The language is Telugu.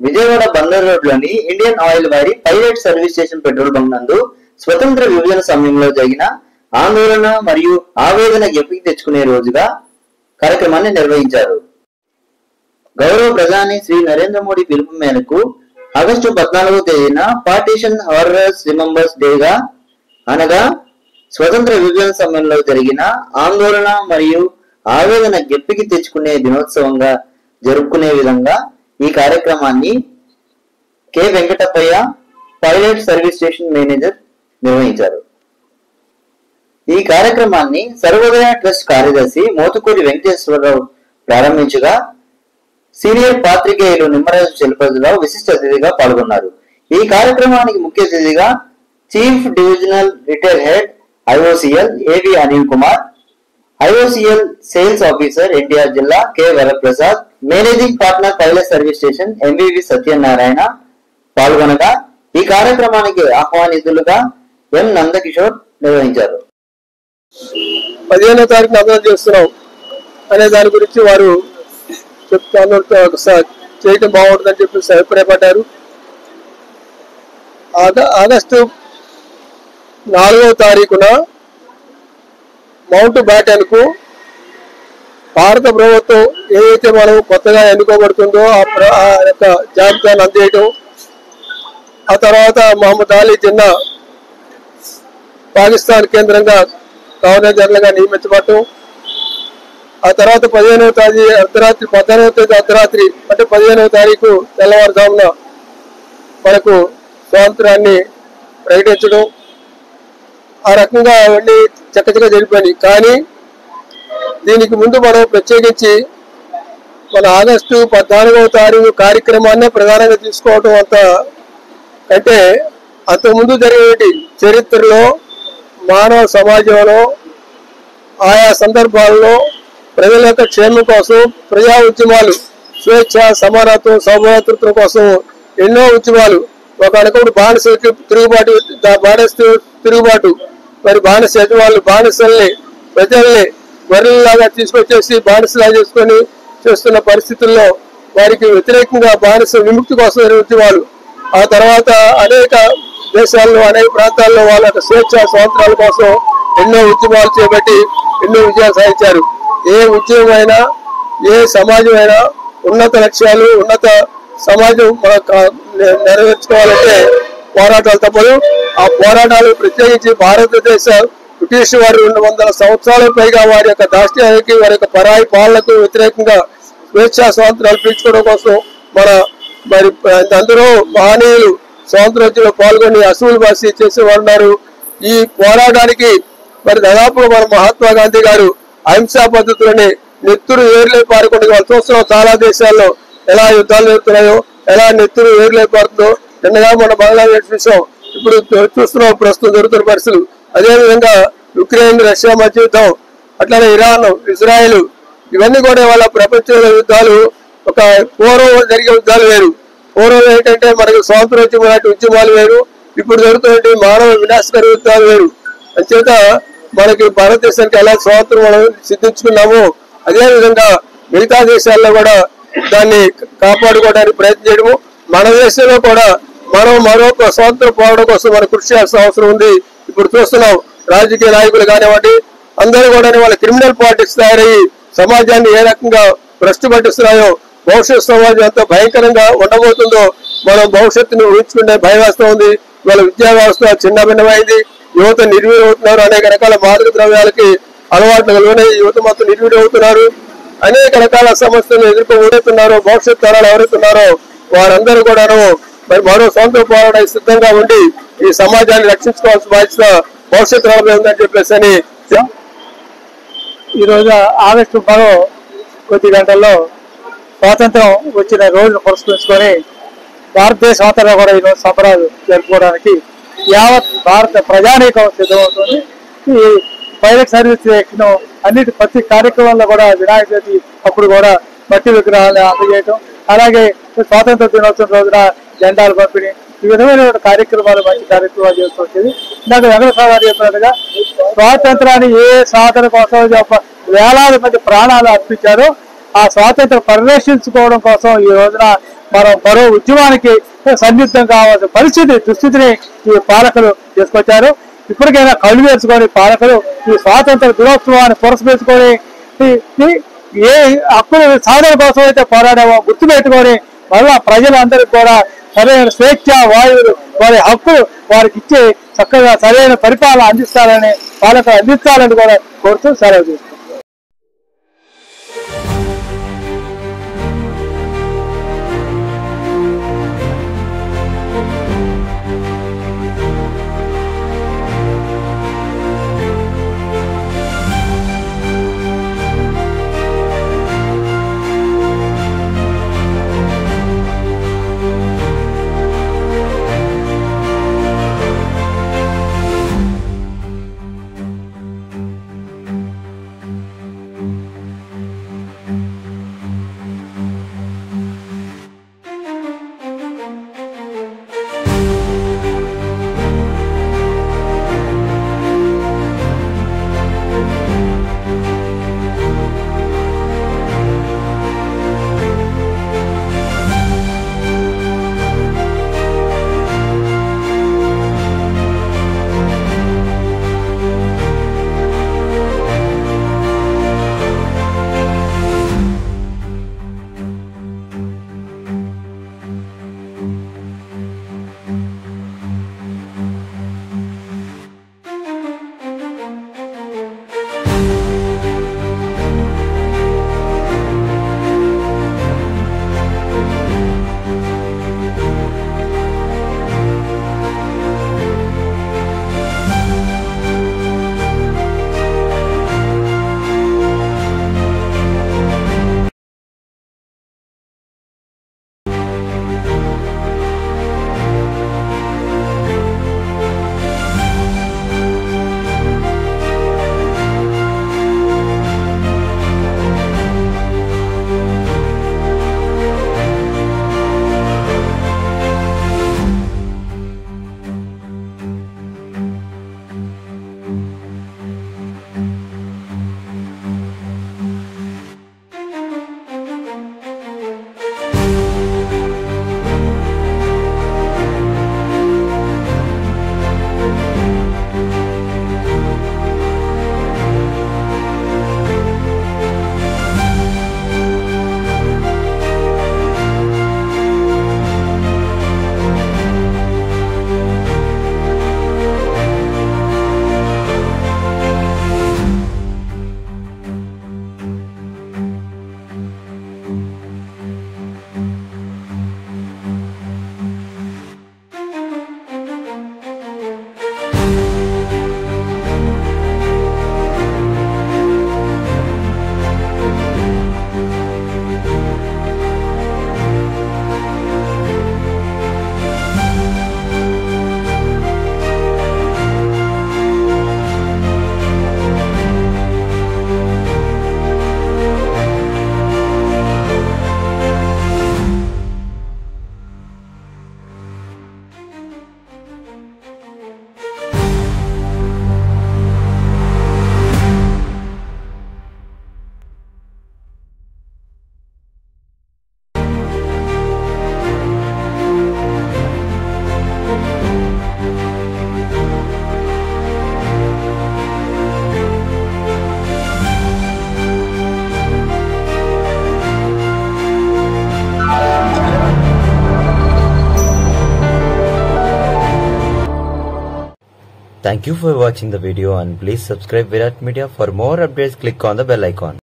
విజయవాడ బందర్ రోడ్లోని ఇండియన్ ఆయిల్ వారి pilot service station petrol bunk నందు స్వతంత్ర విభజన సమయంలో జరిగిన ఆందోళన మరియు ఆవేదన ఎప్పికి తెచ్చుకునే రోజుగా కార్యక్రమాన్ని నిర్వహించారు. గౌరవ ప్రధాని శ్రీ నరేంద్ర మోడీ పిలుపు మేరకు ఆగస్టు 14వ తేదీన పార్టీషన్ హారర్స్ రిమెంబర్స్ డేగా అనగా స్వతంత్ర విభజన సమయంలో జరిగిన ఆందోళన మరియు ఆవేదన గెప్పికి తెచ్చుకునే దినోత్సవంగా జరుపుకునే విధంగా ఈ కార్యక్రమాన్ని K Venkatappayya pilot service station manager నిర్వహించారు. ఈ కార్యక్రమాన్ని సర్వోదయ ట్రస్ట్ కార్యదర్శి మోతుకూరి వెంకటేశ్వరరావు ప్రారంభించగా సీనియర్ పాత్రికేయులు నిమ్మరాజు చలపతిరావు విశిష్ట అతిథిగా పాల్గొన్నారు. ఈ కార్యక్రమానికి ముఖ్య అతిథిగా chief divisional retail head IOCL A V Anil Kumar, IOCL sales officer NTR జిల్లా K Varaprasad, managing partner pilot service station MVV Satyanarayana పాల్గొనగా ఈ కార్యక్రమానికి ఆహ్వానితులుగా ఎం నందకిషోర్ నిర్వహించారు. 15వ తారీఖున అమలు చేస్తున్నాం అనే దాని గురించి వారు చెప్తాను చేయటం బాగుంటుందని చెప్పి అభిప్రాయపడ్డారు. ఆగస్టు 4వ తారీఖున మౌంట్ బ్యాటన్ కు భారత ప్రభుత్వం ఏదైతే మనం కొత్తగా ఎన్నుకోబడుతుందో ఆ యొక్క జాబితాను అందేయటం, ఆ తర్వాత మహమ్మద్ అలీ జిన్నా పాకిస్తాన్ కేంద్రంగా గవర్నర్ జనరల్ గా నియమించబడటం, ఆ తర్వాత 15వ తేదీ అర్ధరాత్రి అంటే 15వ తారీఖు తెల్లవారుజామున మనకు స్వాతంత్రాన్ని ప్రకటించడం, ఆ రకంగా అవన్నీ చక్కచక్క జరిపాయి. కానీ దీనికి ముందు మనం ప్రత్యేకించి మన ఆగస్టు 14వ తారీఖు కార్యక్రమాన్నే ప్రధానంగా తీసుకోవడం అంటే అంతకుముందు జరిగే చరిత్రలో మానవ సమాజంలో ఆయా సందర్భాల్లో ప్రజల యొక్క క్షేమం కోసం ప్రజా ఉద్యమాలు, స్వేచ్ఛ, సమానత్వం, సౌభ్రాతృత్వం కోసం ఎన్నో ఉద్యమాలు, ఒకనొకప్పుడు బానిసలకి తిరుగుబాటు, మరి బానిస యజమానులు బానిసల్ని ప్రజల్ని గొర్రెల్లాగా తీసుకొచ్చేసి బానిసలా చేసుకొని చేస్తున్న పరిస్థితుల్లో వారికి వ్యతిరేకంగా బానిస విముక్తి కోసం ఉద్యమాలు, ఆ తర్వాత అనేక దేశాల్లో అనేక ప్రాంతాల్లో వాళ్ళ స్వేచ్ఛ స్వాతంత్రాల కోసం ఎన్నో ఉద్యమాలు చేపట్టి ఎన్నో విజయాలు సాధించారు. ఏ ఉద్యమమైనా ఏ సమాజమైనా ఉన్నత లక్ష్యాలు ఉన్నత సమాజం నెరవేర్చుకోవాలంటే పోరాటాలు తప్పదు. ఆ పోరాటాలు ప్రత్యేకించి భారతదేశ బ్రిటిష్ వారు 200 సంవత్సరాలకు పైగా వారి యొక్క దాష్ట్యానికి వారి యొక్క పరాయి పాలనకు వ్యతిరేకంగా స్వేచ్ఛా స్వాతంత్రాలు పీల్చుకోవడం కోసం మరి అందరూ మహనీయులు స్వాతంత్రోద్యమంలో పాల్గొని అసూలు బాసి చేసేవారు ఉన్నారు. ఈ పోరాటానికి మరి దాదాపు మన మహాత్మా గాంధీ గారు అహింసా పద్ధతులని నెత్తురు ఏర్లే పారకుండా వాళ్ళు చూస్తున్నాం. చాలా దేశాల్లో ఎలా యుద్ధాలు జరుగుతున్నాయో, ఎలా నెత్తురు ఏర్లే పారుతుందో నిన్నగా మన బంగ్లాదేశ్ విషయం ఇప్పుడు చూస్తున్నాం, ప్రస్తుతం జరుగుతున్న పరిస్థితులు. అదేవిధంగా యుక్రెయిన్ రష్యా మధ్య యుద్ధం, అట్లానే ఇరాన్ ఇజ్రాయెల్, ఇవన్నీ కూడా వాళ్ళ ప్రపంచంలో యుద్ధాలు ఒక పూర్వం జరిగే యుద్ధాలు వేరు. పూర్వం ఏంటంటే మనకు స్వాతంత్రోద్యమం లాంటి ఉద్యమాలు వేరు, ఇప్పుడు జరుగుతున్నటువంటి మానవ వినాశకర యుద్ధాలు వేరు. అంచేత మనకి భారతదేశానికి ఎలా స్వాతంత్రం మనం సిద్ధించుకున్నామో అదేవిధంగా మిగతా దేశాల్లో కూడా దాన్ని కాపాడుకోవడానికి ప్రయత్నం చేయడము, మన దేశంలో కూడా మనం మరొక స్వాతంత్రం పోవడం కోసం మనం కృషి చేయాల్సిన అవసరం ఉంది. ఇప్పుడు చూస్తున్నాం రాజకీయ నాయకులు కానివ్వండి అందరూ కూడా వాళ్ళ క్రిమినల్ పాలిటిక్స్ తయారయ్యి సమాజాన్ని ఏ రకంగా భ్రష్టు పట్టిస్తున్నాయో, భవిష్యత్ సమాజం ఎంత భయంకరంగా ఉండబోతుందో మనం భవిష్యత్తును ఊహించుకునే భయం వేస్తూ ఉంది. వాళ్ళ విద్యా వ్యవస్థ చిన్న భిన్నమైంది, యువత నిర్వీర్యమవుతున్నారు, అనేక రకాల మాదక ద్రవ్యాలకి అలవాట్లకు లోనే యువత మొత్తం నిర్వీర్యమవుతున్నారు, అనేక రకాల సమస్యలు ఎదుర్కోబోతున్నారు. భవిష్యత్ తరాలు ఎవరైతున్నారో వారందరూ కూడాను మరి మరో స్వాతంత్ర పోరాటానికి సిద్ధంగా ఉండి ఈ సమాజాన్ని రక్షించుకోవాల్సిన బాధ్యత భవిష్యత్ తరాలపై ఉందని చెప్పేసి అని ఈరోజు ఆగస్టు 10 కొద్ది గంటల్లో స్వాతంత్రం వచ్చిన రోజును పురస్కరించుకొని భారతదేశం అంతటా కూడా ఈరోజు సంబరాలు జరుపుకోవడానికి యావత్ భారత ప్రజానీకం సిద్ధమవుతుంది. ఈ పైలట్ సర్వీస్ స్టేషన్ అన్నిటి ప్రతి కార్యక్రమంలో కూడా వినాయక చవితి అప్పుడు కూడా మట్టి విగ్రహాలను అందజేయటం, అలాగే స్వాతంత్ర దినోత్సవం రోజున జెండాలు పంపిణీ, ఈ విధమైన కార్యక్రమాలు మంచి కార్యక్రమాలు చేస్తూ వచ్చేది. నాకు వెంకటేశ్వర గారు చెప్పినట్టుగా స్వాతంత్రాన్ని ఏ సాధన కోసం వేలాది మంది ప్రాణాలు అర్పించారో ఆ స్వాతంత్రం పరిరక్షించుకోవడం కోసం ఈ రోజున మనం మరో ఉద్యమానికి సన్నిహితం కావాల్సిన దుస్థితిని ఈ పాలకులు తీసుకొచ్చారు. ఇప్పటికైనా కళ్ళు వేసుకొని పాలకులు ఈ స్వాతంత్ర దినోత్సవాన్ని పురస్కరించుకొని ఏ హక్కుల సాధన కోసం అయితే పోరాడామో గుర్తుపెట్టుకొని మళ్ళా ప్రజలందరికీ కూడా సరైన స్వేచ్ఛ వాయువులు వారి హక్కులు వారికి ఇచ్చి చక్కగా సరైన పరిపాలన అందిస్తారని పాలకులు అందించాలని కూడా కోరుతూ సెలవు తీసుకుంటారు. Thank you for watching the video and please subscribe Virat Media. For more updates, click on the bell icon.